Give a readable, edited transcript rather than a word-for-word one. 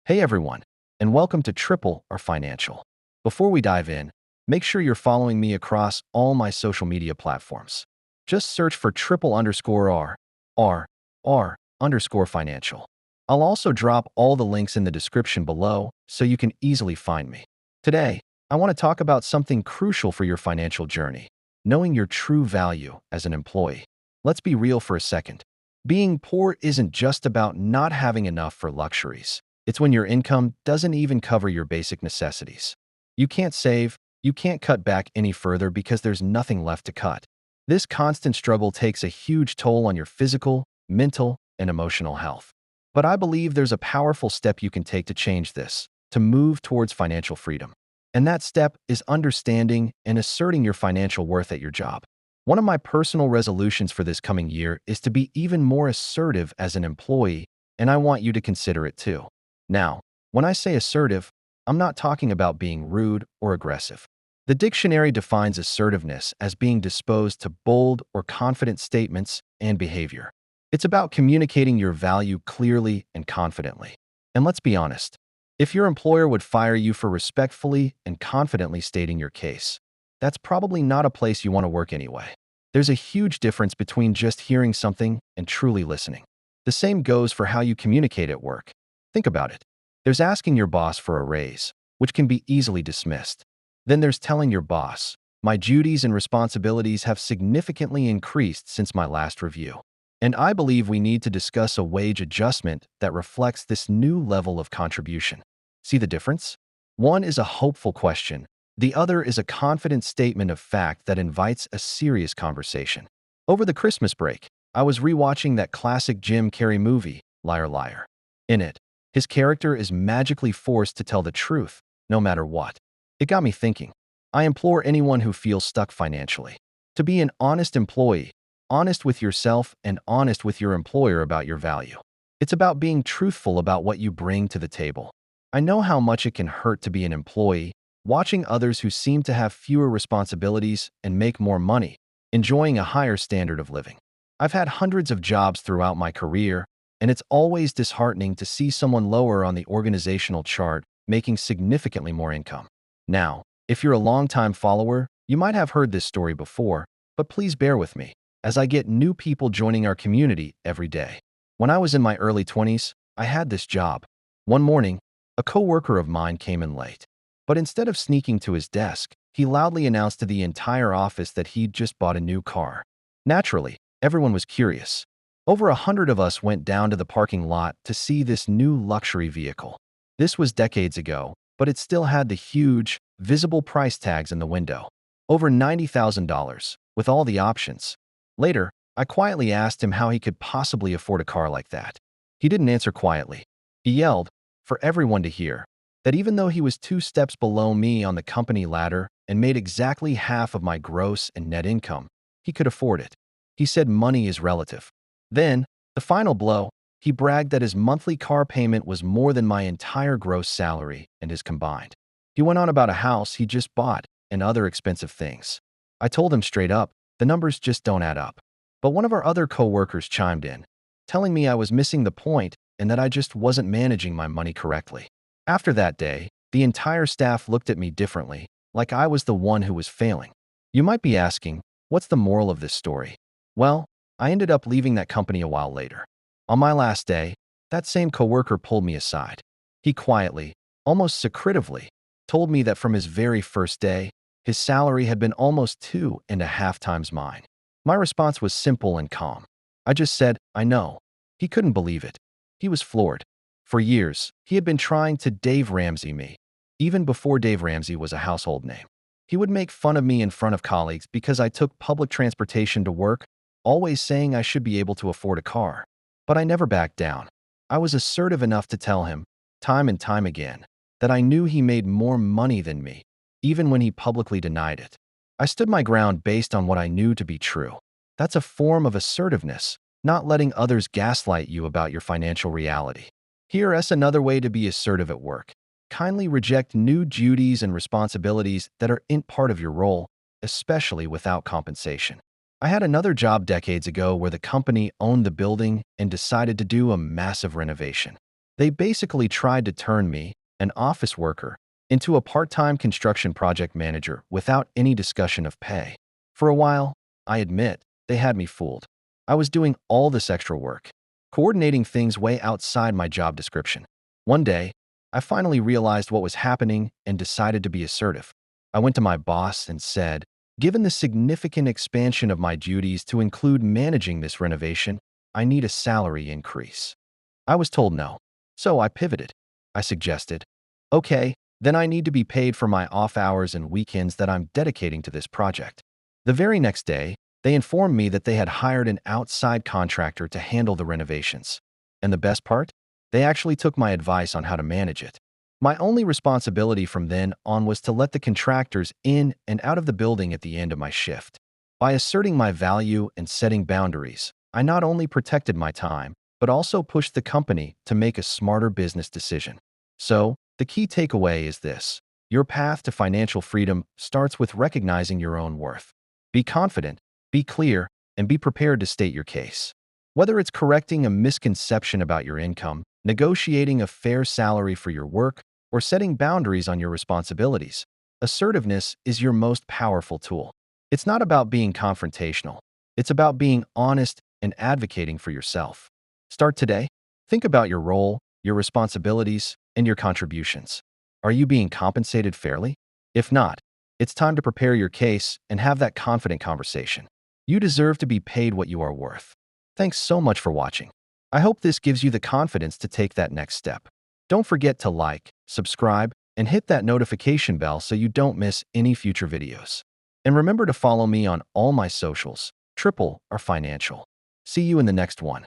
Hey everyone, and welcome to Triple or Financial. Before we dive in, make sure you're following me across all my social media platforms. Just search for triple_R financial. I'll also drop all the links in the description below so you can easily find me. Today, I want to talk about something crucial for your financial journey, knowing your true value as an employee. Let's be real for a second. Being poor isn't just about not having enough for luxuries. It's when your income doesn't even cover your basic necessities. You can't save, you can't cut back any further because there's nothing left to cut. This constant struggle takes a huge toll on your physical, mental, and emotional health. But I believe there's a powerful step you can take to change this, to move towards financial freedom. And that step is understanding and asserting your financial worth at your job. One of my personal resolutions for this coming year is to be even more assertive as an employee, and I want you to consider it too. Now, when I say assertive, I'm not talking about being rude or aggressive. The dictionary defines assertiveness as being disposed to bold or confident statements and behavior. It's about communicating your value clearly and confidently. And let's be honest, if your employer would fire you for respectfully and confidently stating your case, that's probably not a place you want to work anyway. There's a huge difference between just hearing something and truly listening. The same goes for how you communicate at work. Think about it. There's asking your boss for a raise, which can be easily dismissed. Then there's telling your boss, my duties and responsibilities have significantly increased since my last review. And I believe we need to discuss a wage adjustment that reflects this new level of contribution. See the difference? One is a hopeful question. The other is a confident statement of fact that invites a serious conversation. Over the Christmas break, I was rewatching that classic Jim Carrey movie, Liar Liar. In it, his character is magically forced to tell the truth, no matter what. It got me thinking. I implore anyone who feels stuck financially to be an honest employee, honest with yourself and honest with your employer about your value. It's about being truthful about what you bring to the table. I know how much it can hurt to be an employee, watching others who seem to have fewer responsibilities and make more money, enjoying a higher standard of living. I've had hundreds of jobs throughout my career, and it's always disheartening to see someone lower on the organizational chart making significantly more income. Now, if you're a longtime follower, you might have heard this story before, but please bear with me, as I get new people joining our community every day. When I was in my early 20s, I had this job. One morning, a coworker of mine came in late. But instead of sneaking to his desk, he loudly announced to the entire office that he'd just bought a new car. Naturally, everyone was curious. Over 100 of us went down to the parking lot to see this new luxury vehicle. This was decades ago, but it still had the huge, visible price tags in the window. Over $90,000, with all the options. Later, I quietly asked him how he could possibly afford a car like that. He didn't answer quietly. He yelled, for everyone to hear, that even though he was 2 steps below me on the company ladder and made exactly half of my gross and net income, he could afford it. He said money is relative. Then, the final blow, he bragged that his monthly car payment was more than my entire gross salary and his combined. He went on about a house he just bought and other expensive things. I told him straight up, the numbers just don't add up. But one of our other coworkers chimed in, telling me I was missing the point and that I just wasn't managing my money correctly. After that day, the entire staff looked at me differently, like I was the one who was failing. You might be asking, what's the moral of this story? Well, I ended up leaving that company a while later. On my last day, that same coworker pulled me aside. He quietly, almost secretively, told me that from his very first day, his salary had been almost 2.5 times mine. My response was simple and calm. I just said, I know. He couldn't believe it. He was floored. For years, he had been trying to Dave Ramsey me, even before Dave Ramsey was a household name. He would make fun of me in front of colleagues because I took public transportation to work, always saying I should be able to afford a car. But I never backed down. I was assertive enough to tell him, time and time again, that I knew he made more money than me, even when he publicly denied it. I stood my ground based on what I knew to be true. That's a form of assertiveness, not letting others gaslight you about your financial reality. Here's another way to be assertive at work. Kindly reject new duties and responsibilities that aren't part of your role, especially without compensation. I had another job decades ago where the company owned the building and decided to do a massive renovation. They basically tried to turn me, an office worker, into a part-time construction project manager without any discussion of pay. For a while, I admit, they had me fooled. I was doing all this extra work, coordinating things way outside my job description. One day, I finally realized what was happening and decided to be assertive. I went to my boss and said, "Given the significant expansion of my duties to include managing this renovation, I need a salary increase." I was told no. So I pivoted. I suggested, "Okay, then I need to be paid for my off hours and weekends that I'm dedicating to this project." The very next day, they informed me that they had hired an outside contractor to handle the renovations. And the best part? They actually took my advice on how to manage it. My only responsibility from then on was to let the contractors in and out of the building at the end of my shift. By asserting my value and setting boundaries, I not only protected my time, but also pushed the company to make a smarter business decision. So, the key takeaway is this: your path to financial freedom starts with recognizing your own worth. Be confident, be clear, and be prepared to state your case. Whether it's correcting a misconception about your income, negotiating a fair salary for your work, or setting boundaries on your responsibilities, assertiveness is your most powerful tool. It's not about being confrontational. It's about being honest and advocating for yourself. Start today. Think about your role, your responsibilities, and your contributions. Are you being compensated fairly? If not, it's time to prepare your case and have that confident conversation. You deserve to be paid what you are worth. Thanks so much for watching. I hope this gives you the confidence to take that next step. Don't forget to like, subscribe, and hit that notification bell so you don't miss any future videos. And remember to follow me on all my socials. Triple are financial. See you in the next one.